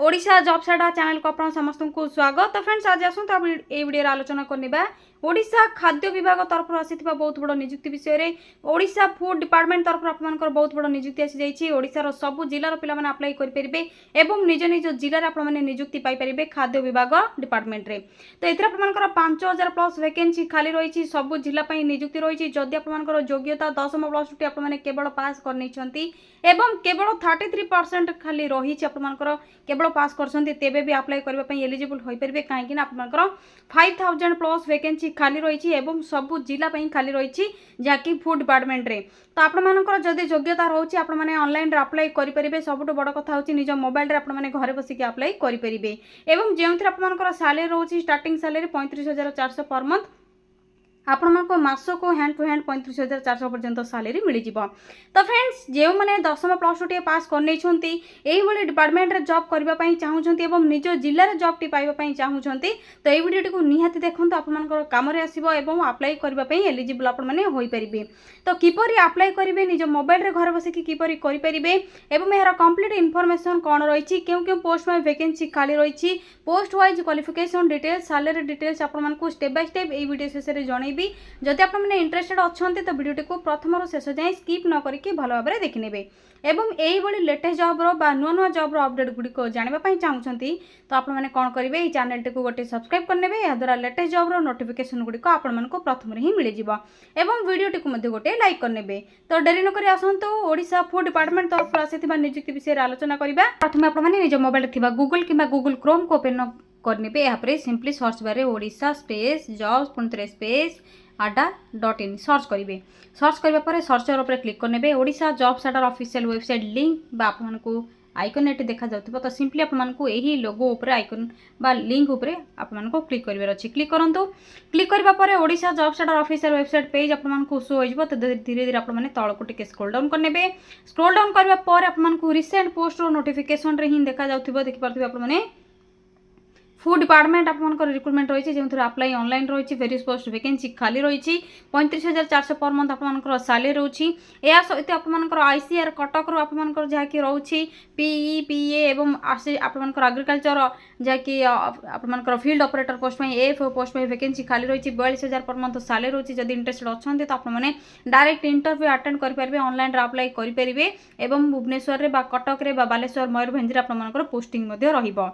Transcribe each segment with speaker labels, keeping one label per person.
Speaker 1: Odisha job साडा channel को आपण समस्त को स्वागत। तो फ्रेंड्स आज आसुन तो ए वीडियो आलोचना करनिबा ओडिशा खाद्य विभाग तरफ आसीथिबा बहुत बड़ नियुक्ति विषय रे। ओडिशा फूड डिपार्टमेंट तरफ आपनकर बहुत बड़ नियुक्ति आसी जाईछि। ओडिशा रो सब जिल्ला रो पिला माने अप्लाई करि परिबे एवं निज निज जिल्ला रे आपन माने नियुक्ति पाई परिबे खाद्य विभाग डिपार्टमेंट रे। तो एथरा आपनकर 5000 प्लस वैकेंसी खाली रहिछि। सब जिल्ला पई नियुक्ति रहिछि। जदि आपनकर योग्यता 10th प्लस 2 आपन माने केवल पास करनै छथि एवं केवल 33% खाली रहिछि आपनकर केवल पास करछन्ती तेबे भी अप्लाई करबा पई एलिजिबल होई परिबे। काहे कि ना आपनकर 5000 प्लस वैकेंसी खाली रहिछि एवं सब जिला पई खाली रहिछि जाकी फूड डिपार्टमेंट रे। तो आपण मानकर जदि योग्यता रहउछि आपण माने ऑनलाइन रे अप्लाई करि परिबे। सबटो बड़ कथा होछि निज मोबाइल रे आपण माने घरे बसी के अप्लाई करि परिबे एवं जेउथि आपण मानकर salary रहउछि starting salary 35400 per month आपण मानको मासो को हैंड टू हैंड 35400 पर्यंत सैलरी मिल जिवो। तो फ्रेंड्स जे माने 10th प्लस 2 पास कर नै छथि एही बली डिपार्टमेंट रे जॉब करबा पई चाहू छथि एवं निज जिल्ला रे जॉब टी पाइबा पई चाहू छथि तो एही वीडियो को निहाती देखंत आपण मानकर काम रे आसीबो एवं अप्लाई करबा पई एलिजिबल आपण माने होई परिबे। तो किपरि अप्लाई करिवे निज मोबाइल रे घर बसी किपरि करि परिबे एवं एहर कंप्लीट इन्फॉर्मेशन कोन रहिछि केउ केउ पोस्ट में वैकेंसी खाली रहिछि post wise qualification details salary details आपण मानकू स्टेप बाय स्टेप एही वीडियो शेष रे जणै जदि आप इंटरेस्टेड अच्छा तो वीडियो को प्रथम शेष जाए स्किप न करके भल भाव में देखने एवं यही बड़ी लेटेस्ट जॉब रो नुआ नुआ जॉब रो अपडेट गुड़िक जानापी चाहूँगी तो आपने कौन करेंगे ये चैनल टी गोटे सब्सक्राइब करने या द्वारा लेटेस्ट जॉब रो नोटिफिकेशन गुड़िक आपको प्रथम ही मिल जाव एवं वीडियो टी गोटे लाइक करने। तो डेरी नक आसतु ओडिशा फूड डिपार्टमेंट तरफ आसी नियुक्ति विषय आलोचना करवा। प्रथम आपने निज मोबाइल थी गूगल कि गूगल क्रोम को ओपेन करने यहाँ सिंपली सर्च बारे ओडिशा स्पेस जॉब्स पुणी स्पेस ada.in सर्च करेंगे। सर्च करने पर सर्चर उपर क्लिक करने ओडिशा जॉब साडार ऑफिशियल वेबसाइट लिंक बा आपको आइकन एटी देखा जाउथिबो तो सिंपली आपको यही लोगो ऊपर आइकन बा लिंक ऊपर आपको क्लिक करिवार अछि। क्लिक करंतु। क्लिक करबा परे ओडिशा जॉब साडार ऑफिशियल वेबसाइट पेज आपको शो होइबो। तो धीरे धीरे आपने तळको टिके स्क्रॉल डाउन करनेबे। स्क्रॉल डाउन करबा पर आपको रिसेंट पोस्ट रो नोटिफिकेशन रे ही देखा जाउथिबो। देखि परथिबे आपने फूड डिपार्टमेंट आपनकर रिक्रुटमेंट रही है अप्लाई ऑनलाइन रही वेरियस पोस्ट वैकेंसी खाली रही 35400 पर मंथ आपनकर सैलरी रही। या सहित आपनकर आईसीआर कटक रो आपनकर जहाँकि रही पीई पीए एवं आपनकर एग्रीकल्चर जहाँकि आपनकर फील्ड ऑपरेटर पोस्ट में एफ पोस्ट में वैकेंसी खाली रही 42000 पर मंथ सैलरी रही। जदि इंटरेस्टेड अच्छा तो आपने डायरेक्ट इंटरव्यू अटेंड करेंगे ऑनलाइन अप्लाई करेंगे एवं भुवनेश्वर रे बा कटक रे बा बालेश्वर मयूरभंज रे आपनकर पोस्टिंग रहिबो।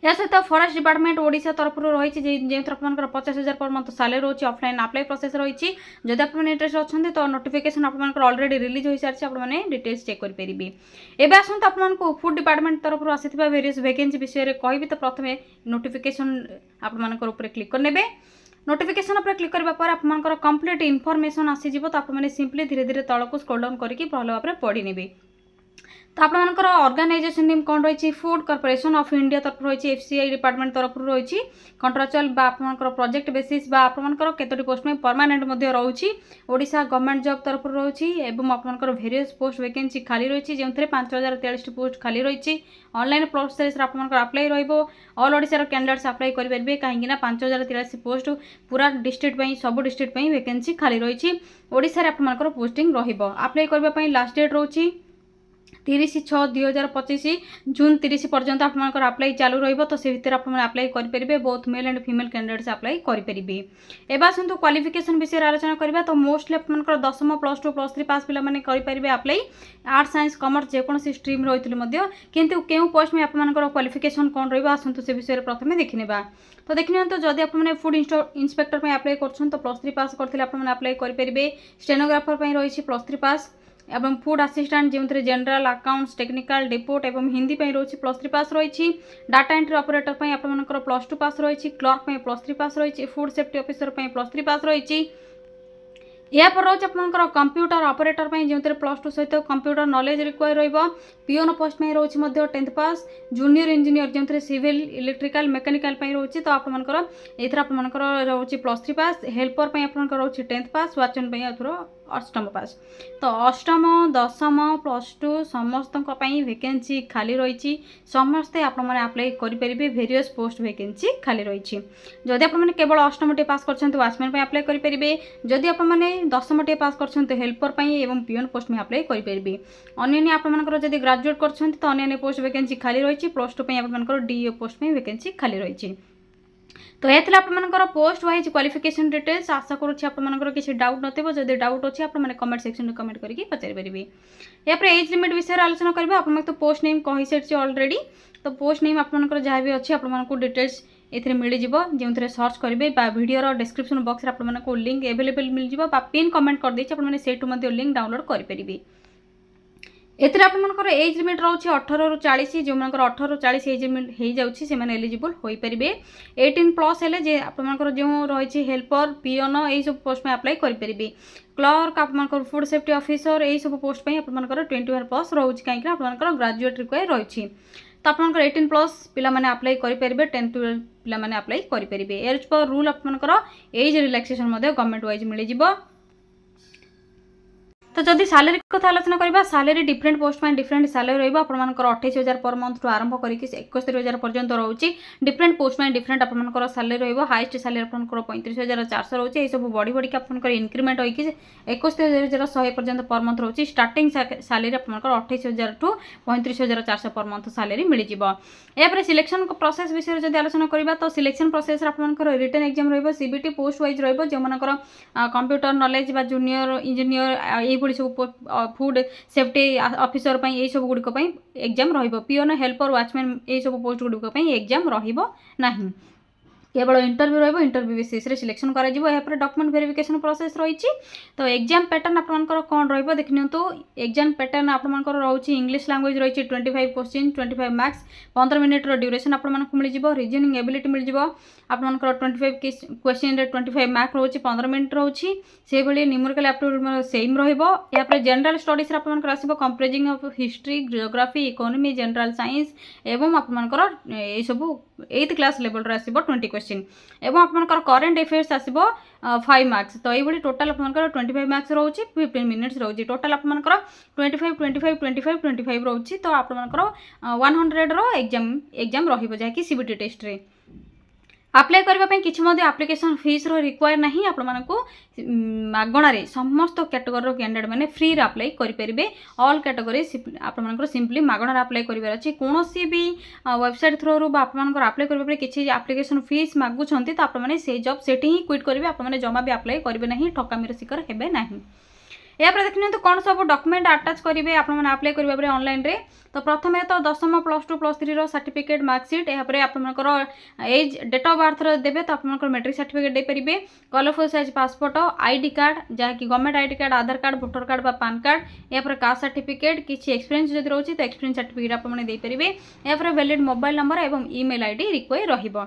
Speaker 1: या सहित फॉरेस्ट डिपार्टमेंट ओडिशा तरफ रही जो 50000 पर मंथ सैलरी रही ऑफलाइन अप्लाई प्रोसेस रही। जदि आप इंटरेस्ट अच्छा तो नोटिफिकेशन आपंकर ऑलरेडी रिलीज हो सारी आपने डिटेल्स चेक करेंगे। एवं आसत आपको फूड डिपार्टमेंट तरफ आसी वेरियस वैकेंसी विषय कहि तो प्रथम नोटिफिकेशन आपंकर क्लिक करने नोटिफिकेशन उपर क्लिक करबा पर आपंकर कंप्लीट इन्फॉर्मेशन आसीजिवो। तो आपने सिंपली धीरे धीरे तलक स्क्रॉल डाउन करके भल भाव में पढ़ी नेबे। तो आपनकर ऑर्गेनाइजेशन नेम कौन रही फूड कॉर्पोरेशन ऑफ इंडिया तरफ रही एफसीआई डिपार्टमेंट तरफ रही कंट्राक्चुअल बा आपनकर प्रोजेक्ट बेसिस बा आपनकर केतोटी पोस्ट में परमानेंट मध्ये रही ओडिशा गवर्नमेंट जॉब तरफ रही एवं आपनकर वेरियस पोस्ट वैकेंसी खाली रही जो 5043 पोस्ट खाली रही ऑनलाइन प्रोसेस आपनकर अप्लाई रहिबो। ऑल ओडिशा कैंडिडेट्स अप्लाई करि परिबे काहेकि 5043 पोस्ट पूरा डिस्ट्रिक्ट सब डिस्ट्रिक्ट वैकेंसी खाली रही ओडिशा रे आपनकर पोस्टिंग रहिबो। अप्लाई करबा पई लास्ट डेट रही 30/6/2025 जून 30 पर्यंत आपनकर अप्लाई चालू रहिबो। तो से भितर आपन अप्लाई करि परिबे both male and female candidates apply करि परिबे। एबा आसंतु क्वालिफिकेशन विषय आलोचना करबा। तो मोस्टली आपनकर 10th प्लस 2 प्लस 3 पास पिला माने करि परिबे अप्लाई आर्ट्स साइंस कॉमर्स जे कोनोसी स्ट्रीम रहितले मध्य किंतु केउ पोस्ट में आपनकर क्वालिफिकेशन कोन रहिबा आसंतु से विषय प्रथमे देखिनेबा। तो देखिने तो जदि आपने फूड इंस्पेक्टर में अप्लाई करछन तो प्लस 3 पास करथिले आपने अप्लाई करि परिबे। स्टेनोग्राफर पई रही प्लस 3 पास एवं फूड असिस्टेंट जो जनरल अकाउंट्स टेक्निकल डिपोर्ट एवं हिंदी पे रही प्लस 3 पास रही। डाटा एंट्री ऑपरेटर पे आपनकर प्लस 2 पास रही। क्लर्क पे प्लस 3 पास रही। फूड सेफ्टी ऑफिसर पे प्लस 3 पास रही। या पर रही आपनकर कंप्यूटर ऑपरेटर पे जो प्लस 2 सहित कंप्यूटर नॉलेज रिक्वायर रहिबो। पियोन पोस्ट में रही 10th पास। जूनियर इंजीनियर जो सिविल इलेक्ट्रिकल मेकानिकल पे रही तो आपनकर एथरा आपनकर रही प्लस 3 पास। हेल्पर पे आपनकर रही 10th पास। वाचन पे अष्टम पास तो अष्टम दशम +2 समस्त वैकेंसी खाली रही समस्ते आप्लाई करेंगे भेरियस पोस्ट वैकेंसी खाली रही जदि आपने केवल अष्टम टे पास कर वाचमैन अप्लाई करेंगे जदि आपने दशम टे पास कर हेल्पर एवं पियोन पोस्ट में अप्लाई करेंगे अन्य आपर जब ग्रेजुएट कर तो अन्य पोस्ट वैकेंसी खाली रही +2 आपर डीओ पोस्ट में वैकेंसी खाली रही तो ये आपर पोस्ट वाइज क्वालिफिकेशन डिटेल्स आशा करुँच आपर किसी डाउट नथिबो जदि डाउट अच्छी आप कमेंट सेक्शन में कमेंट करके पचारि पारिबे या एज लिमिट विषय आलोचना करबा आपन तो पोस्ट नेम कहि सेट ऑलरेडी तो पोस्ट नेम आपन जहाँ भी अच्छी आपको डिटेल्स ये मिल जाव जो सर्च करेंगे वीडियो डिस्क्रिप्शन बॉक्स में आपको लिंक एवेलेबल मिल जाव पिन कमेंट कर देछि आपन से लिंक डाउनलोड करेंगे एथिरे आपनकर एज लिमिट रोचे 18 रु 40 जो मनकर 18 रु 40 एज लिमिट हो जाउछि से माने एलिजिबल होई परिबे 18+ हेले जे आपनकर जो रही हेल्पर पियोन यही सब पोस्ट में अप्लाई करि परिबे क्लर्क आपनकर फूड सेफ्टी ऑफिसर यही सब पोस्ट पे आपनकर 21+ रोचे कहीं आपनकर ग्रेजुएट रिक्वायर रही तो आपनकर 18+ पिला माने अप्लाई करि परिबे 10 to 12 पिला माने अप्लाई करि परिबे एज पर रूल आपनकर एज रिलैक्सेशन मध्ये गवर्नमेंट वाइज मिल जिवो तो जदि सैलरी कथा आलोचना करबा सैलरी डिफरेंट पोस्ट में डिफरेंट सैलरी रहइबो आपनकर 28,000 पर मंथ टू आरंभ करिक 71,000 पर्यंत रहउची डिफरेंट पोस्ट में डिफरेंट आपनकर सैलरी रहइबो हाईएस्ट सैलरी आपनकर 35,400 रहउची ए सब बॉडी बॉडी के आपनकर इंक्रीमेंट होई कि 71,100 पर्यंत पर मंथ रहउची स्टार्टिंग सैलरी आपनकर 28,000 टू 35,400 पर मंथ सैलरी मिल जिवो या पर सिलेक्शन प्रोसेस विषय जदि आलोचना करबा तो सिलेक्शन प्रोसेस आपनकर रिटन एग्जाम रहइबो सीबीटी पोस्ट वाइज रहइबो जे मनकर कंप्यूटर नॉलेज बा जूनियर इंजीनियर सब फूड सेफ्टी ऑफिसर यही सब गुड़िक एग्जाम पियोन हेल्पर वाचमैन यही सब पोस्ट गुड़िक एग्जाम रही केवल इंटरव्यू रही इंटरव्यू बेसिस रे सिलेक्शन कर डॉक्यूमेंट वेरिफिकेशन प्रोसेस रही तो एग्जाम पैटर्न आपंकर कौन रही तो एग्जाम पैटर्न आपंकर रोचे इंग्लिश लैंग्वेज रही 25 क्वेश्चन 25 मार्क्स 15 मिनट ड्यूरेशन आपको मिल जाव रीजनिंग एबिलिटी मिल जाव आपंकर 25 क्वेश्चन 25 मार्क रोचे 15 मिनट रोचे से भाई न्यूमेरिकल एप्टीट्यूड सेम रहा जनरल स्टडीज आपंकर आसो कंपेरिजिंग of history geography economy general science एवं आपंकर ये सब 8th क्लास लेवल आसो 20 क्वेश्चन एवं आपंकर करेन्ट अफेयर्स आसो 5 मार्क्स तो ये टोटाल आपंकर 25 मार्क्स रोचे 15 मिनिट्स रोचे टोटाल आपंकर 25 25 25 25 रोचे तो आपंकर 100 रो एग्जाम रहिबो जाकि सीबीटी टेस्ट रे अप्लाई करने किसी एप्लिकेशन फीस रिक्वायर नहीं आपको मागणारे समस्त कैटेगोरी कैंडिडेट मैंने फ्री अप्लाई करेंगे ऑल कैटेगोरी आपको सिंपली मागणार अप्लाई करार अच्छे कौन भी वेबसाइट थ्रू आपंकर अप्लाई करने किसी एप्लिकेशन फीस मागुंट तो आपने से जॉब से ही क्विट करेंगे आपने जमा भी अप्लाई करेंगे ना ठकामीर शिकार हेबे नहीं या देखते कौन सब डॉक्यूमेंट अटैच करेंगे आपने अप्लाई करेंगे ऑनलाइन रे तो प्रथम तो दशम +2 +3 सर्टिफिकेट मार्कशीट यापर आपंकर एज डेट ऑफ बर्थ देवे तो आप मेट्रिक सर्टिफिकेट दे पारे colourful size passport ID card जहाँकि government ID card Aadhaar card voter card PAN card यापर कास्ट सर्टिफिकेट किसी एक्सपीरियंस जब रोचे तो एक्सपीरियंस सर्टिफिकेट आपने यापर वैलिड मोबाइल नंबर और ईमेल आईडी रिक्वायर रहिबो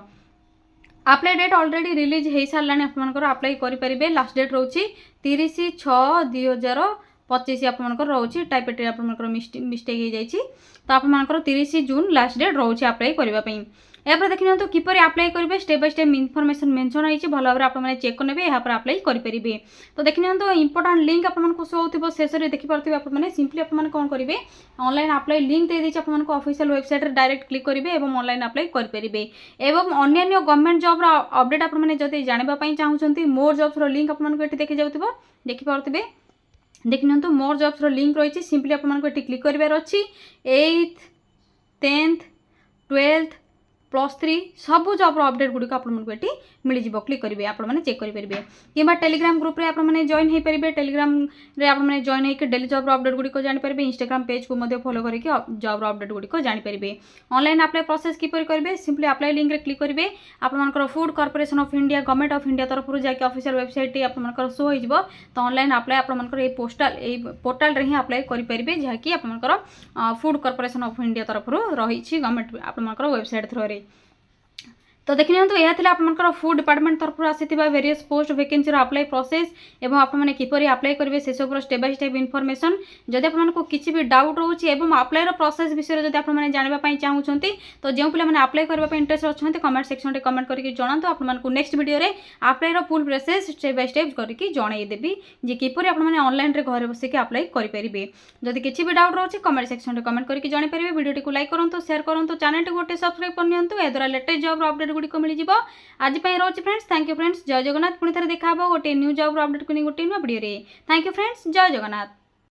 Speaker 1: अप्लाई डेट ऑलरेडी रिलीज हो सारा आपंकर अप्लाई करेंगे लास्ट डेट रोचे 30/6/2025 आपंकर रोचे टाइपेट आपंकर मिस्टेक हो जाए तो आपंकर 30 जून लास्ट डेट रोचे अप्लाई करने यापर देखिए तो किपर अप्लाई करेंगे step by step information mention होती भल भाव आपने चेक करेंगे यहाँ पर अप्लाई करेंगे तो देखिए तो इंपोर्टाट लिंक आपको शो हो शेष में देखिपे आपने सिंपली आपने कौन करेंगे ऑनलाइन अप्लाई लिंक दे दीजिए आपको ऑफिशियल वेबसाइट डायरेक्ट क्लिक करेंगे और ऑनलाइन अप्लाई करेंगे और अन्य गवर्नमेंट जॉब अपडेट आपने जब जानापी चाहते मोर जॉब्स लिंक आपको ये देखी जाऊँ देखिपे देखिए तो मोर जॉब्स लिंक रही सिंपली आपको ये क्लिक करार अच्छी 8th 10th 12th +3 सबू जॉब अपडेट गुड़िक आपको ये मिल जाव क्लिक करेंगे आपने चेक करेंगे कि टेलीग्राम ग्रुप रे आपने जॉइन हो पारे टेलीग्राम रे आपने जॉइन होकर डेली जॉब अपडेट गुड़िक जानीपारे इंस्टाग्राम पेज को फॉलो करके जॉब अपडेट गुड़िक जानीपारे ऑनलाइन अप्लाई प्रोसेस किपर करेंगे सिंपली अप्लाई लिंक रे क्लिक करेंगे आपंकर Food Corporation of India Government of India तरफ जाकि ऑफिशियल वेबसाइट आपंकर शो हो तो ऑनलाइन अप्लाई आपंकर पोर्टाल रे ही अप्लाई करेंगे जहाँकि आपंकर फूड कॉर्पोरेशन ऑफ इंडिया तरफ रही गवर्नमेंट आपंकर वेबसाइट थ्रू तो देखि नियंतु यह थिला आपनकर फूड डिपार्टमेंट तरफ आसीथिबा वेरियस पोस्ट वैकेंसी रो अप्लाई प्रोसेस एवं आपण माने किपरि अप्लाई करिवे से सब स्टेप बाय स्टेप इन्फॉर्मेशन जदि आपण को किछि भी डाउट रहउछि एवं अप्लाई रो प्रोसेस विषय जदि आपण माने जानबा पई चाहउछंती तो जेउ पिला माने अप्लाई करबा पई इंटरेस्ट अछंती कमेंट सेक्शन रे कमेंट करके जणांतु आपण मानकु नेक्स्ट वीडियो रे अप्लाई रो full process step by step करके जणाई देबी जे किपरि आपण माने ऑनलाइन रे घरे बसी के अप्लाई करि परिबे जदि किछि भी डाउट रहउछि कमेंट सेक्शन रे कमेंट करके जणाई परिबे वीडियो को लाइक करंतु शेयर करंतु चैनल को गोटे सब्सक्राइब कर नियंतु ए द्वारा लेटेस्ट जॉब रो अपडेट गुडी को मिलि जिवो आज रोचे फ्रेंड्स थैंक यू फ्रेंड्स जय जगन्नाथ पुणी थे देखा गोटे न्यू जॉब अपडेट को गोटे नुआ वीडियो रे थैंक यू फ्रेंड्स जय जगन्नाथ।